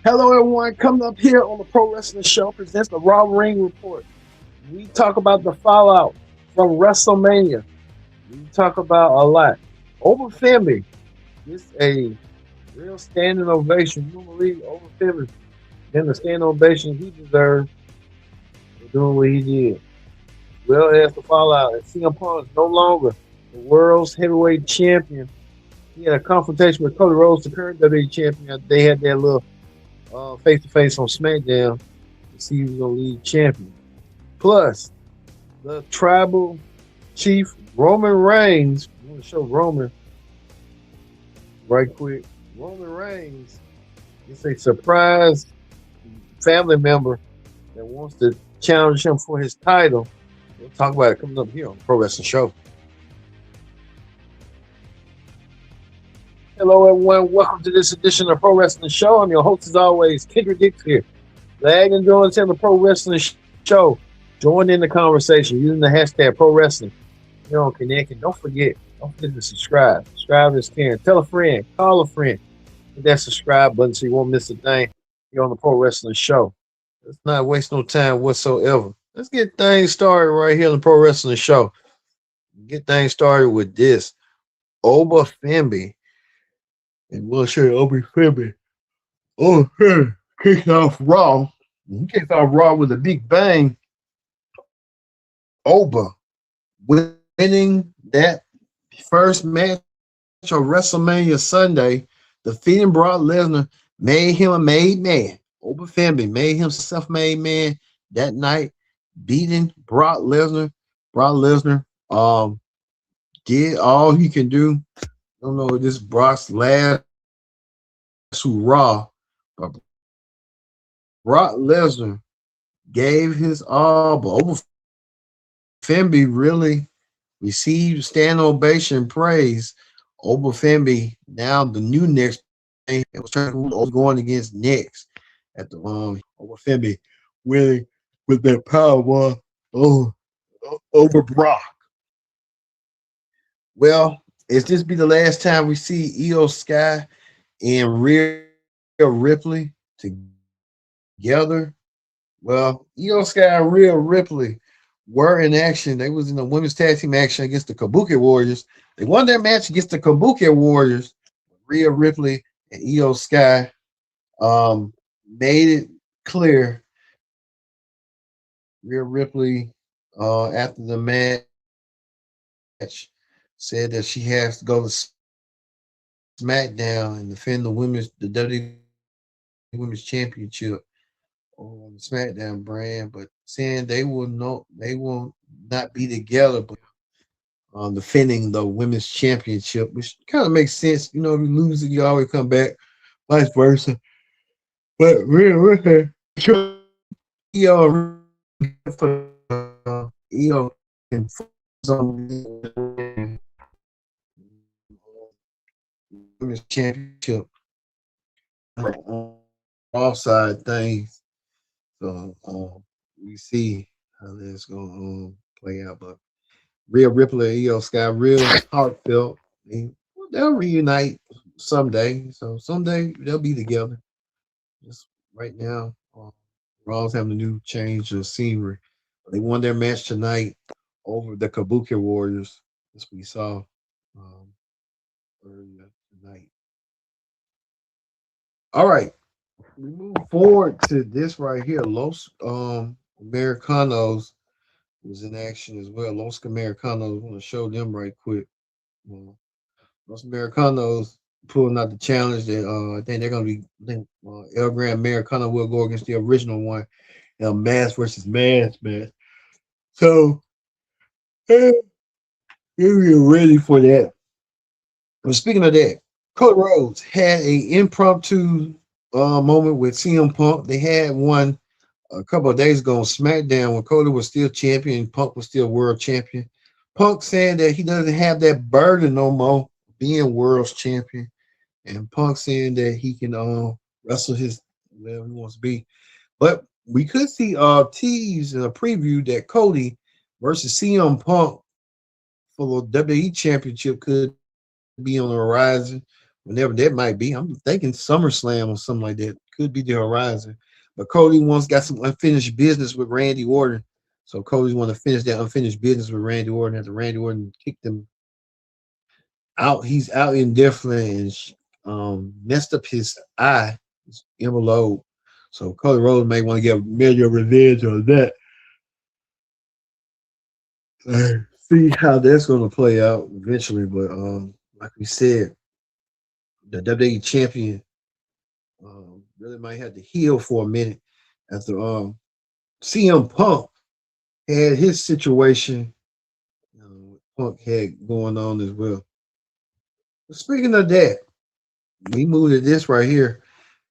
Hello, everyone. Coming up here on the Pro Wrestling Show presents the Raw Ring Report. We talk about the fallout from WrestleMania. We talk about a lot. Over Femi gets a real standing ovation. You believe Over Femi getting the standing ovation he deserves for doing what he did. Well as the fallout, and CM Punk is no longer the world's heavyweight champion. He had a confrontation with Cody Rhodes, the current WWE champion. They had their little face to face on SmackDown to see who's gonna lead champion. Plus, the tribal chief Roman Reigns. I want to show Roman right quick. Roman Reigns is a surprise family member that wants to challenge him for his title. We'll talk about it coming up here on the Pro Wrestling Show. Hello, everyone. Welcome to this edition of Pro Wrestling Show. I'm your host, as always, Kendrick Dix here. Glad and join us on the Pro Wrestling Show. Join in the conversation using the hashtag Pro Wrestling. You're on Connect, and don't forget to subscribe. Subscribe is caring. Tell a friend, call a friend. Hit that subscribe button so you won't miss a thing here on the Pro Wrestling Show. Let's not waste no time whatsoever. Let's get things started right here on the Pro Wrestling Show. Get things started with this. Oba Femby. And we'll show you Oba Femby. Oh, hey, kicks off Raw. He kicks off Raw with a big bang. Oba winning that first match on WrestleMania Sunday, defeating Brock Lesnar, made him a made man. Oba Femby made himself a made man that night, beating Brock Lesnar. Brock Lesnar did all he can do. I don't know if this Brock's last hurrah, but Brock Lesnar gave his all, but Oba Femby really received standing ovation praise. Oba Femby, now the new next thing, it was going against next at the Oba Femby winning with that power over Brock. Well, is this be the last time we see Io Sky and Rhea Ripley together? Well, Io Sky and Rhea Ripley were in action. They was in the women's tag team action against the Kabuki Warriors. They won their match against the Kabuki Warriors. Rhea Ripley and Io Sky made it clear. Rhea Ripley, after the match, said that she has to go to SmackDown and defend the WWE Women's Championship on the SmackDown brand, but saying they will not be together, but defending the Women's Championship, which kind of makes sense. You know, if you lose it, you always come back, vice versa. But really, can Women's Championship offside things. So we see how that's gonna play out. But Rhea Ripley and Io Sky, real heartfelt. They'll reunite someday. So someday they'll be together. Just right now, Raw's having a new change of scenery. They won their match tonight over the Kabuki Warriors, as we saw earlier tonight. All right, we move forward to this right here. Los Americanos was in action as well. Los Americanos, I want to show them right quick. Los Americanos pulling out the challenge that I think they're going to be. I think El Gran Americano will go against the original one, Mass versus Mass match. So you're ready for that. But speaking of that, Cody Rhodes had a impromptu moment with CM Punk. They had one a couple of days ago on SmackDown when Cody was still champion, Punk was still world champion. Punk saying that he doesn't have that burden no more being world champion, and Punk saying that he can wrestle his whatever he wants to be. But we could see tease in a preview that Cody versus CM Punk for the WWE Championship could be on the horizon whenever that might be. I'm thinking SummerSlam or something like that. could be the horizon. But Cody once got some unfinished business with Randy Orton. So Cody's want to finish that unfinished business with Randy Orton after Randy Orton kicked him out. He's out indefinitely and messed up his eye, his emerald. So Cody Rhodes may want to get a major revenge on that. See how that's going to play out eventually. But like we said, the WWE champion really might have to heal for a minute after CM Punk had his situation Punk had going on as well. But speaking of that, we moved to this right here.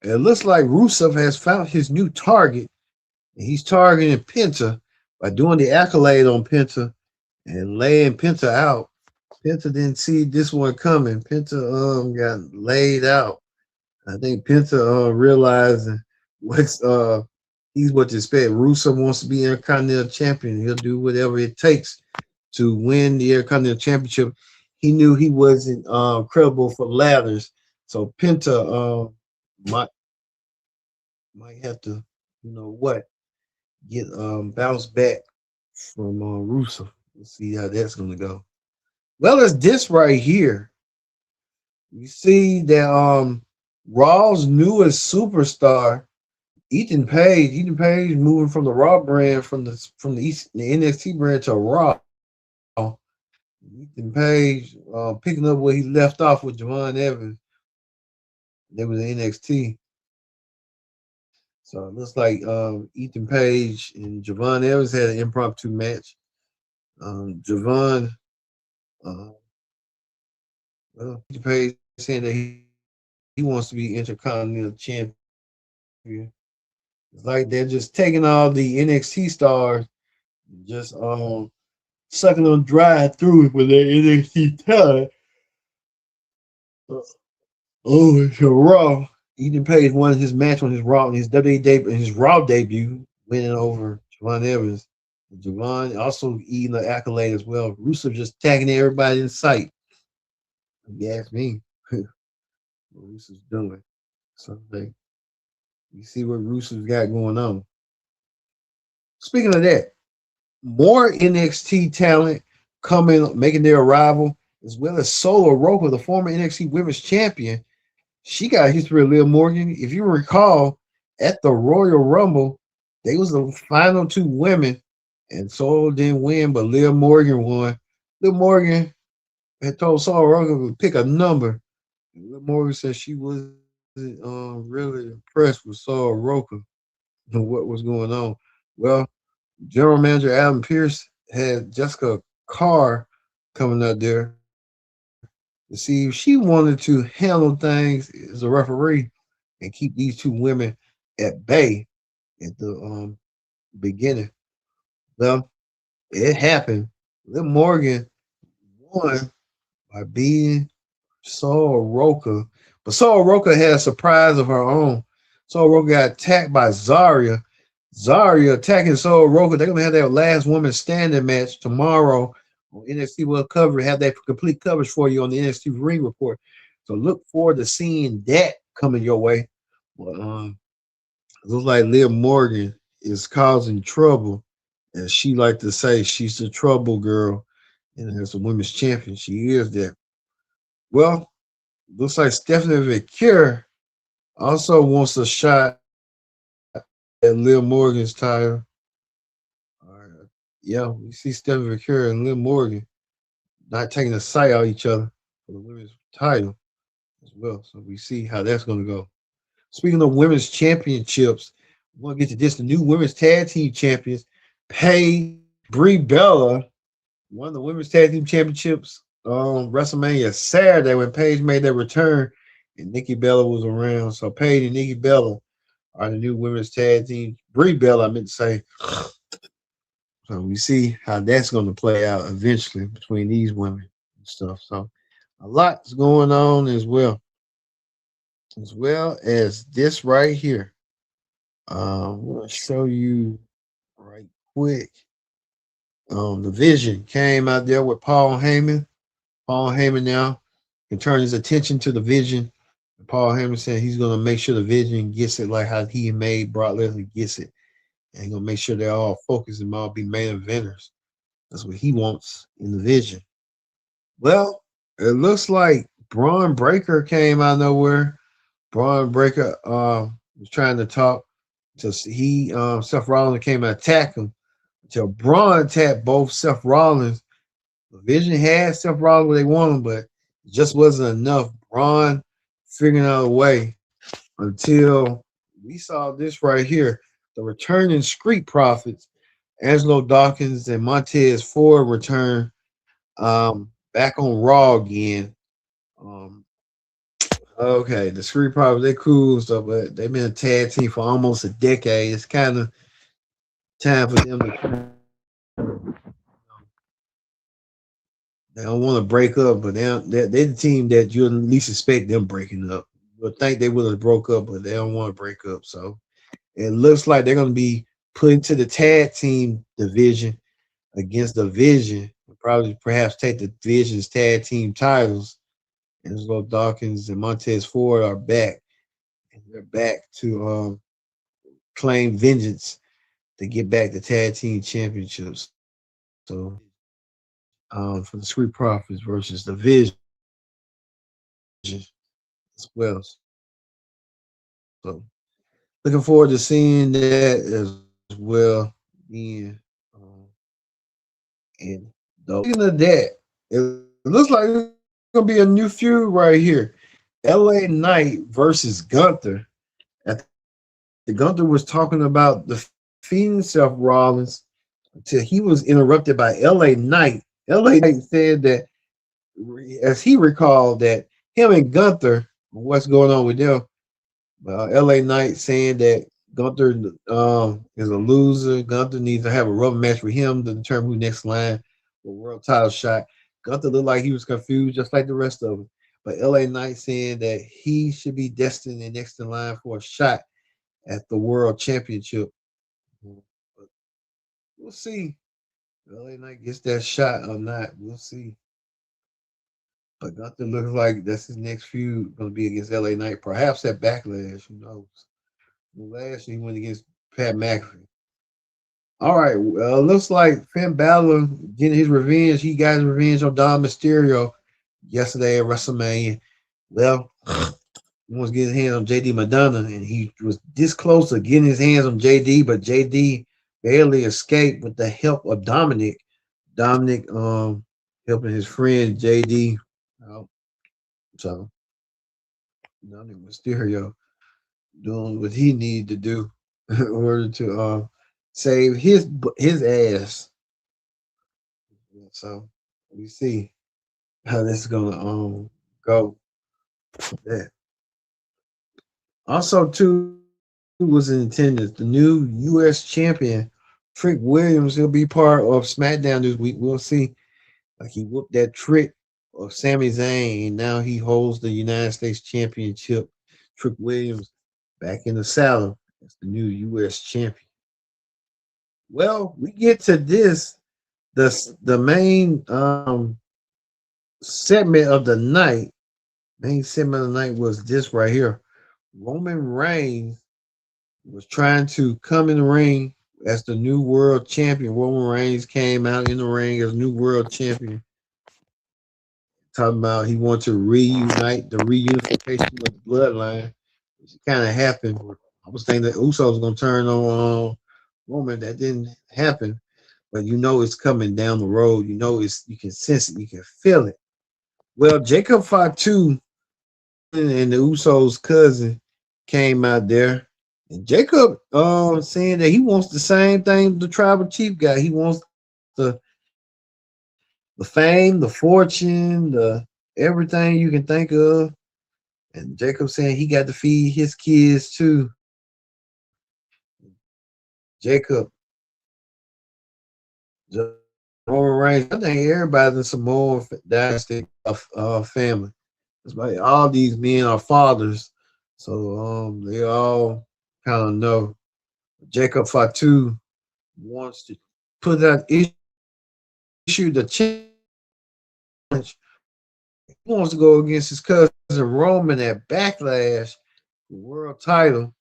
It looks like Rusev has found his new target, and he's targeting Penta by doing the accolade on Penta and laying Penta out. Penta didn't see this one coming. Penta got laid out. I think Penta realizing what's he's what to expect. Rusev wants to be Intercontinental Champion. He'll do whatever it takes to win the Intercontinental Championship. He knew he wasn't credible for ladders, so Penta might have to, get bounce back from Rusev. We'll see how that's gonna go. Well, it's this right here. You see that Raw's newest superstar, Ethan Page moving from the Raw brand the NXT brand to Raw. Ethan Page picking up where he left off with Javon Evans. They was in NXT. So it looks like Ethan Page and Javon Evans had an impromptu match. Javon, Ethan Page saying that he wants to be Intercontinental Champion. It's like they're just taking all the NXT stars, just sucking them dry through with their NXT talent. It's a Raw. Ethan Page won his match on his WWE debut, his Raw debut, winning over Javon Evans. Javon also eating the accolade as well. Rusev just tagging everybody in sight. If you ask me, what Rusev's doing. So you see what Rusev's got going on. Speaking of that, more NXT talent coming, making their arrival, as well as Solo Roca, the former NXT Women's Champion. She got a history of Liv Morgan. If you recall, at the Royal Rumble, they was the final two women, and Solo didn't win, but Liv Morgan won. Liv Morgan had told Solo Roca to pick a number. And Liv Morgan said she wasn't really impressed with Solo Roca and what was going on. Well, General Manager Adam Pearce had Jessica Carr coming out there to see if she wanted to handle things as a referee and keep these two women at bay at the beginning. Well, it happened. Liv Morgan won by beating Sol Roca, but Sol Roca had a surprise of her own. Sol Roca got attacked by Zarya. Zarya attacking Sol Roca. They're gonna have their last woman standing match tomorrow on NXT World Coverage. Have that complete coverage for you on the NXT Ring Report. So look forward to seeing that coming your way. But it looks like Liv Morgan is causing trouble, as she like to say, she's the trouble girl, and as a women's champion, she is that. Well, looks like Stephanie McCure also wants a shot at Liv Morgan's title. Yeah, we see Stephanie McCure and Liv Morgan not taking a sight out each other for the women's title as well. So we see how that's going to go. Speaking of women's championships, we're going to get to this. The new women's tag team champions, Paige, Brie Bella, won the women's tag team championships on WrestleMania Saturday when Paige made their return and Nikki Bella was around. So Paige and Nikki Bella are the new women's tag team. Brie Bella, I meant to say. So we see how that's going to play out eventually between these women and stuff. So a lot's going on as well as this right here. I'm going to show you right quick. The Vision came out there with Paul Heyman. Paul Heyman now can turn his attention to the Vision. Paul Heyman said he's gonna make sure the Vision gets it like how he made Brock Lesnar gets it, and he's gonna make sure they're all focused and all be main eventers. That's what he wants in the Vision. Well, it looks like Braun Breaker came out of nowhere. Braun Breaker was trying to talk to Seth Rollins came and attacked him until Braun attacked both Seth Rollins. The Vision had Seth Rollins where they wanted, but it just wasn't enough. Braun figuring out a way until we saw this right here. The returning Street Profits, Angelo Dawkins and Montez Ford return back on Raw again. Um, okay, the Street Profits, they cool and stuff, but they've been a tag team for almost a decade. It's kind of time for them to. They don't want to break up, but they're the team that you at least expect them breaking up. You'll think they would have broke up, but they don't want to break up. So it looks like they're going to be put into the tag team division against the Vision. Probably perhaps take the Vision's tag team titles. Angelo Dawkins and Montez Ford are back. And they're back to claim vengeance to get back the tag team championships. So for the Street Profits versus the Vision as well. So looking forward to seeing that as well. Being and speaking of that, it looks like it's gonna be a new feud right here. LA Knight versus Gunther. The Gunther was talking about defeating Seth Rollins until he was interrupted by LA Knight. LA Knight said that, as he recalled, that him and Gunther, what's going on with them? LA Knight saying that Gunther is a loser. Gunther needs to have a rubber match with him to determine who next line for world title shot. Gunther looked like he was confused, just like the rest of them. But LA Knight saying that he should be destined and next in line for a shot at the world championship. But we'll see. LA Knight gets that shot or not. We'll see. But Gunther looks like that's his next feud going to be against LA Knight. Perhaps at Backlash. Who knows? Last year he went against Pat McAfee. All right. Looks like Finn Balor getting his revenge. He got his revenge on Dom Mysterio yesterday at WrestleMania. Well, he wants to get his hands on JD Madonna, and he was this close to getting his hands on JD, but JD barely escaped with the help of Dominic. Dominic helping his friend JD out. So Dominic Mysterio doing what he needed to do in order to save his ass. So we see how this is gonna go. Yeah. Also, too, was in attendance the new U.S. champion Trick Williams. He'll be part of SmackDown this week. We'll see. Like he whooped that trick of Sami Zayn, and now he holds the United States Championship. Trick Williams back in the saddle as the new U.S. champion. Well, we get to this. The main segment of the night. Main segment of the night was this right here. Roman Reigns was trying to come in the ring as the new world champion. Roman Reigns came out in the ring as new world champion. Talking about he wanted to reunite the reunification of the bloodline, which kind of happened. I was thinking that Uso was going to turn on Roman. That didn't happen, but you know it's coming down the road. You know you can sense it, you can feel it. Well, Jacob Fatu and the Usos' cousin came out there. And Jacob saying that he wants the same thing the tribal chief got. He wants the fame, the fortune, the everything you can think of. And Jacob saying he got to feed his kids too. Jacob, Roman Reigns, I think everybody's in Samoan dynasty of family. It's like all these men are fathers. So they all kind of know. Jacob Fatu wants to put that issue the challenge He wants to go against his cousin Roman at Backlash, the world title.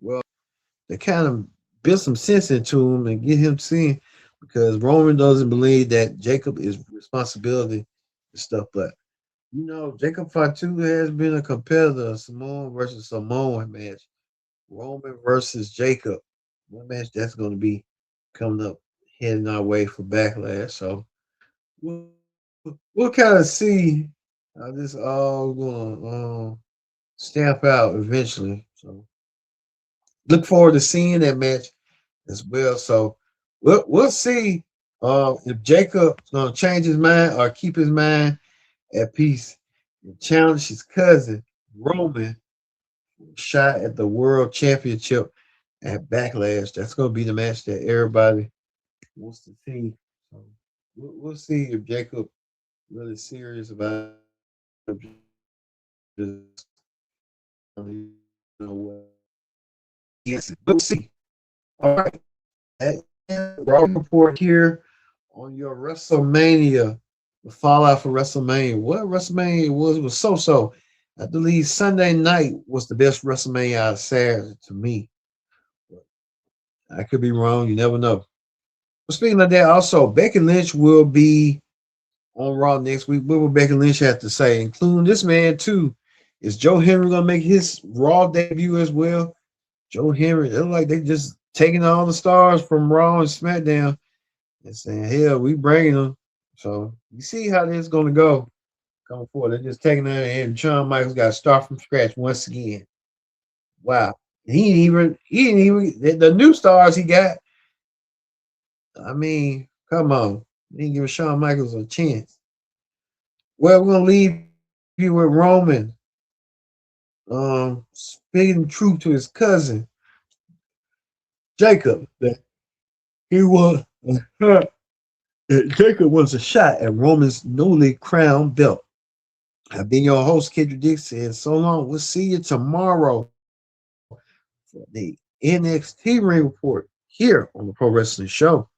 Well, they kind of build some sense into him and get him seen because Roman doesn't believe that Jacob is responsibility and stuff. But Jacob Fatu has been a competitor, Samoan versus Samoan match, Roman versus Jacob. One match that's going to be coming up, heading our way for Backlash. So we'll kind of see how this all going to stamp out eventually. So look forward to seeing that match as well. So we'll see if Jacob's gonna change his mind or keep his mind at peace and challenge his cousin Roman for a shot at the world championship at Backlash. That's gonna be the match that everybody wants to see. So we'll see if Jacob really serious about it. Just what. Yes, we'll see. All right. Raw report here on your WrestleMania, the fallout for WrestleMania. What WrestleMania was so. I believe Sunday night was the best WrestleMania out of Saturday to me. I could be wrong. You never know. But speaking of that, also Becky Lynch will be on Raw next week. What will Becky Lynch have to say, including this man too? Is Joe Henry gonna make his Raw debut as well? Joe Henry, it look like they just taking all the stars from Raw and SmackDown and saying, hell, we bringing them. So you see how this is going to go coming forward. They're just taking that, and Shawn Michaels got to start from scratch once again. Wow. He didn't even, the new stars he got. I mean, come on. He didn't give Shawn Michaels a chance. Well, we're going to leave you with Roman speaking truth to his cousin, Jacob, that he was. Jacob wants a shot at Roman's newly crowned belt. I've been your host, Kendrick Dixon, and so long. We'll see you tomorrow for the NXT Ring Report here on the Pro Wrestling Show.